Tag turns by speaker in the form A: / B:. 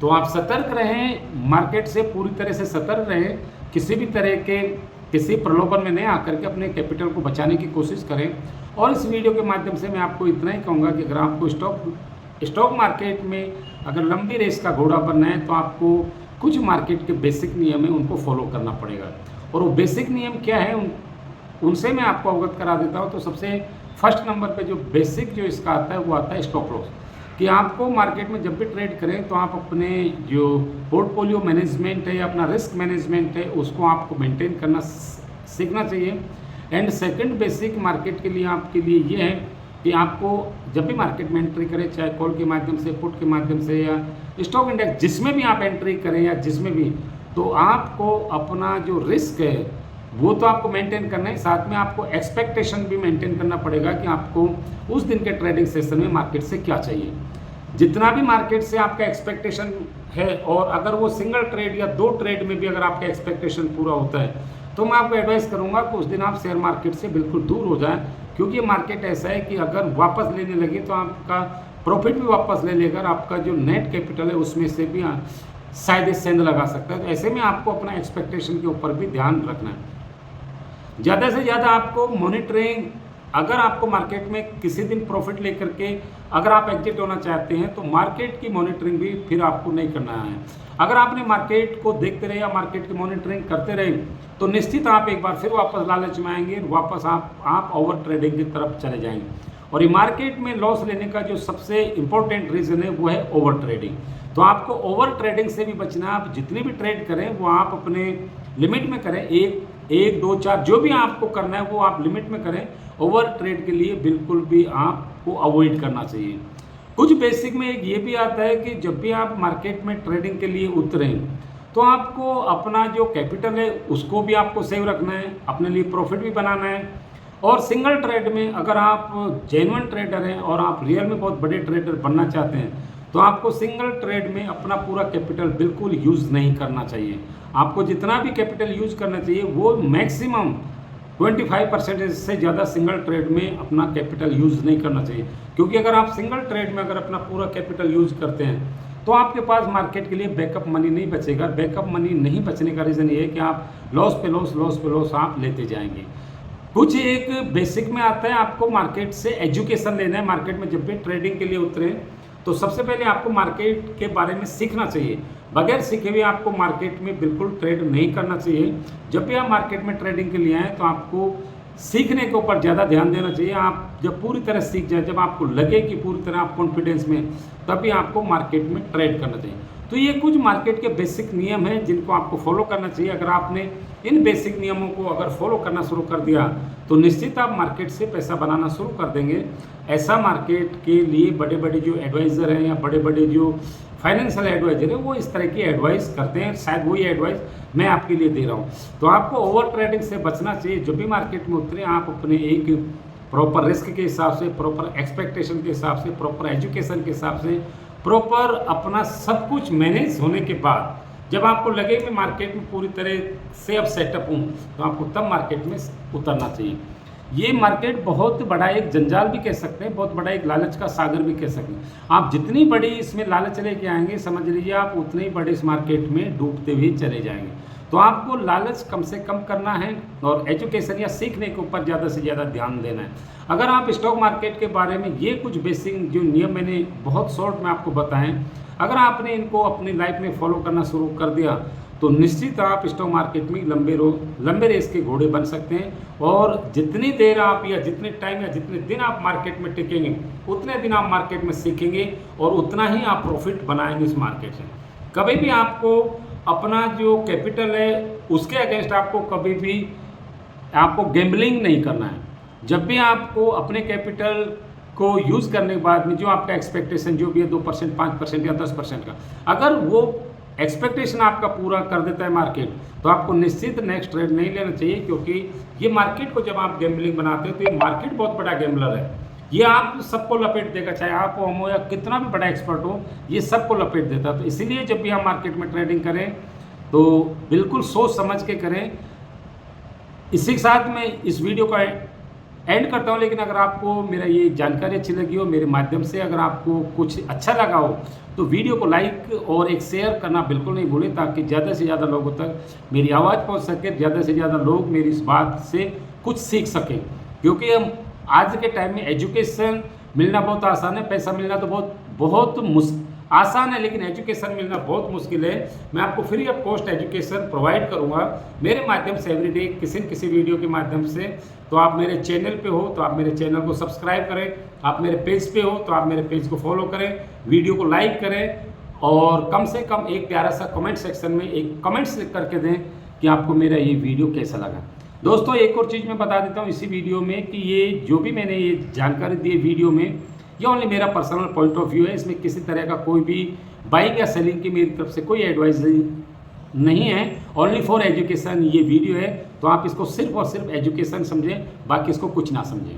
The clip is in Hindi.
A: तो आप सतर्क रहें, मार्केट से पूरी तरह से सतर्क रहें, किसी भी तरह के किसी प्रलोभन में नहीं आकर के अपने कैपिटल को बचाने की कोशिश करें। और इस वीडियो के माध्यम से मैं आपको इतना ही कहूँगा कि अगर आपको स्टॉक मार्केट में अगर लंबी रेस का घोड़ा बनना है तो आपको कुछ मार्केट के बेसिक नियम है उनको फॉलो करना पड़ेगा। और वो बेसिक नियम क्या है उनसे मैं आपको अवगत करा देता हूँ। तो सबसे फर्स्ट नंबर पे जो बेसिक जो इसका आता है वो आता है स्टॉप लॉस, कि आपको मार्केट में जब भी ट्रेड करें तो आप अपने जो पोर्टफोलियो मैनेजमेंट है या अपना रिस्क मैनेजमेंट है उसको आपको मेंटेन करना सीखना चाहिए। एंड सेकंड बेसिक मार्केट के लिए आपके लिए ये है कि आपको जब भी मार्केट में एंट्री करें, चाहे कॉल के माध्यम से, पुट के माध्यम से या स्टॉक इंडेक्स जिसमें भी आप एंट्री करें या जिसमें भी, तो आपको अपना जो रिस्क है वो तो आपको मेंटेन करना है, साथ में आपको एक्सपेक्टेशन भी मेंटेन करना पड़ेगा कि आपको उस दिन के ट्रेडिंग सेशन में मार्केट से क्या चाहिए। जितना भी मार्केट से आपका एक्सपेक्टेशन है, और अगर वो सिंगल ट्रेड या 2 ट्रेड में भी अगर आपका एक्सपेक्टेशन पूरा होता है तो मैं आपको एडवाइस करूंगा कि उस दिन आप शेयर मार्केट से बिल्कुल दूर हो जाएं, क्योंकि ये मार्केट ऐसा है कि अगर वापस लेने लगे तो आपका प्रॉफिट भी वापस ले लेकर आपका जो नेट कैपिटल है उसमें से भी शायद सेंध लगा सकता है। तो ऐसे में आपको अपना एक्सपेक्टेशन के ऊपर भी ध्यान रखना है। ज़्यादा से ज़्यादा आपको मॉनिटरिंग, अगर आपको मार्केट में किसी दिन प्रॉफिट लेकर के अगर आप एग्जिट होना चाहते हैं तो मार्केट की मॉनिटरिंग भी फिर आपको नहीं करना है। अगर आपने मार्केट को देखते रहे या मार्केट की मॉनिटरिंग करते रहे तो निश्चित आप एक बार फिर वापस लालच में आएंगे, वापस आप ओवर ट्रेडिंग की तरफ चले जाएंगे। और ये मार्केट में लॉस लेने का जो सबसे इंपॉर्टेंट रीज़न है वो है ओवर ट्रेडिंग। तो आपको ओवर ट्रेडिंग से भी बचना है। आप जितनी भी ट्रेड करें वो आप अपने लिमिट में करें, एक 2 4 जो भी आपको करना है वो आप लिमिट में करें। ओवर ट्रेड के लिए बिल्कुल भी आपको अवॉइड करना चाहिए। कुछ बेसिक में एक ये भी आता है कि जब भी आप मार्केट में ट्रेडिंग के लिए उतरें तो आपको अपना जो कैपिटल है उसको भी आपको सेव रखना है, अपने लिए प्रॉफिट भी बनाना है। और सिंगल ट्रेड में अगर आप जेन्युइन ट्रेडर हैं और आप रियल में बहुत बड़े ट्रेडर बनना चाहते हैं तो आपको सिंगल ट्रेड में अपना पूरा कैपिटल बिल्कुल यूज़ नहीं करना चाहिए। आपको जितना भी कैपिटल यूज़ करना चाहिए वो मैक्सिमम 25% से ज़्यादा सिंगल ट्रेड में अपना कैपिटल यूज़ नहीं करना चाहिए, क्योंकि अगर आप सिंगल ट्रेड में अगर अपना पूरा कैपिटल यूज़ करते हैं तो आपके पास मार्केट के लिए बैकअप मनी नहीं बचेगा। बैकअप मनी नहीं बचने का रीज़न ये है कि आप लॉस पे लॉस आप लेते जाएंगे। कुछ एक बेसिक में आता है, आपको मार्केट से एजुकेशन लेना है। मार्केट में जब भी ट्रेडिंग के लिए उतरे तो सबसे पहले आपको मार्केट के बारे में सीखना चाहिए। बगैर सीखे हुए आपको मार्केट में बिल्कुल ट्रेड नहीं करना चाहिए। जब भी आप मार्केट में ट्रेडिंग के लिए आएँ तो आपको सीखने के ऊपर ज़्यादा ध्यान देना चाहिए। आप जब पूरी तरह सीख जाए, जब आपको लगे कि पूरी तरह आप कॉन्फिडेंस में, तभी आपको मार्केट में ट्रेड करना चाहिए। तो ये कुछ मार्केट के बेसिक नियम हैं जिनको आपको फॉलो करना चाहिए। अगर आपने इन बेसिक नियमों को अगर फॉलो करना शुरू कर दिया तो निश्चित आप मार्केट से पैसा बनाना शुरू कर देंगे। ऐसा मार्केट के लिए बड़े बड़े जो एडवाइज़र हैं या बड़े बड़े जो फाइनेंशियल एडवाइजर है वो इस तरह की एडवाइस करते हैं। शायद वही एडवाइस मैं आपके लिए दे रहा हूँ। तो आपको ओवर ट्रेडिंग से बचना चाहिए। जब भी मार्केट में उतरे आप अपने एक प्रॉपर रिस्क के हिसाब से, प्रॉपर एक्सपेक्टेशन के हिसाब से, प्रॉपर एजुकेशन के हिसाब से, प्रॉपर अपना सब कुछ मैनेज होने के बाद जब आपको लगे कि मार्केट में पूरी तरह से अब सेटअप हूँ तो आपको तब मार्केट में उतरना चाहिए। ये मार्केट बहुत बड़ा एक जंजाल भी कह सकते हैं, बहुत बड़ा एक लालच का सागर भी कह सकते हैं। आप जितनी बड़ी इसमें लालच लेके आएंगे समझ लीजिए आप उतने ही बड़े इस मार्केट में डूबते हुए चले जाएंगे। तो आपको लालच कम से कम करना है और एजुकेशन या सीखने के ऊपर ज़्यादा से ज़्यादा ध्यान देना है। अगर आप स्टॉक मार्केट के बारे में ये कुछ बेसिक जो नियम मैंने बहुत शॉर्ट में आपको बताएं, अगर आपने इनको अपनी लाइफ में फॉलो करना शुरू कर दिया तो निश्चित आप स्टॉक मार्केट में लंबे रेस के घोड़े बन सकते हैं। और जितनी देर आप या जितने टाइम या जितने दिन आप मार्केट में टिकेंगे उतने दिन आप मार्केट में सीखेंगे और उतना ही आप प्रॉफिट बनाएंगे इस मार्केट से। कभी भी आपको अपना जो कैपिटल है उसके अगेंस्ट आपको कभी भी आपको गैम्बलिंग नहीं करना है। जब भी आपको अपने कैपिटल को यूज़ करने के बाद में जो आपका एक्सपेक्टेशन जो भी है 2%, 5% या 10% का, अगर वो एक्सपेक्टेशन आपका पूरा कर देता है मार्केट तो आपको निश्चित नेक्स्ट ट्रेड नहीं लेना चाहिए, क्योंकि ये मार्केट को जब आप गैम्बलिंग बनाते हो तो ये मार्केट बहुत बड़ा गैम्बलर है। ये आप सबको लपेट देगा, चाहे आप हो या कितना भी बड़ा एक्सपर्ट हो, ये सबको लपेट देता है। तो इसीलिए जब भी हम मार्केट में ट्रेडिंग करें तो बिल्कुल सोच समझ के करें। इसी के साथ मैं इस वीडियो का एंड करता हूँ। लेकिन अगर आपको मेरा ये जानकारी अच्छी लगी हो, मेरे माध्यम से अगर आपको कुछ अच्छा लगा हो, तो वीडियो को लाइक और एक शेयर करना बिल्कुल नहीं भूलें, ताकि ज़्यादा से ज़्यादा लोगों तक मेरी आवाज़ पहुँच सके, ज़्यादा से ज़्यादा लोग मेरी इस बात से कुछ सीख सकें। क्योंकि हम आज के टाइम में एजुकेशन मिलना बहुत आसान है, पैसा मिलना तो बहुत आसान है, लेकिन एजुकेशन मिलना बहुत मुश्किल है। मैं आपको free of cost education provide करूंगा मेरे माध्यम से एवरीडे, किसी न किसी वीडियो के माध्यम से। तो आप मेरे चैनल पे हो तो आप मेरे चैनल को सब्सक्राइब करें, आप मेरे पेज पे हो तो आप मेरे पेज को फॉलो करें, वीडियो को लाइक करें, और कम से कम एक प्यारा सा कमेंट सेक्शन में एक कमेंट्स करके दें कि आपको मेरा ये वीडियो कैसा लगा। दोस्तों, एक और चीज़ मैं बता देता हूँ इसी वीडियो में कि ये जो भी मैंने ये जानकारी दी है वीडियो में, ये ओनली मेरा पर्सनल पॉइंट ऑफ व्यू है। इसमें किसी तरह का कोई भी बाइंग या सेलिंग की मेरी तरफ से कोई एडवाइजरी नहीं है, ओनली फॉर एजुकेशन ये वीडियो है। तो आप इसको सिर्फ और सिर्फ एजुकेशन समझें, बाकी इसको कुछ ना समझें।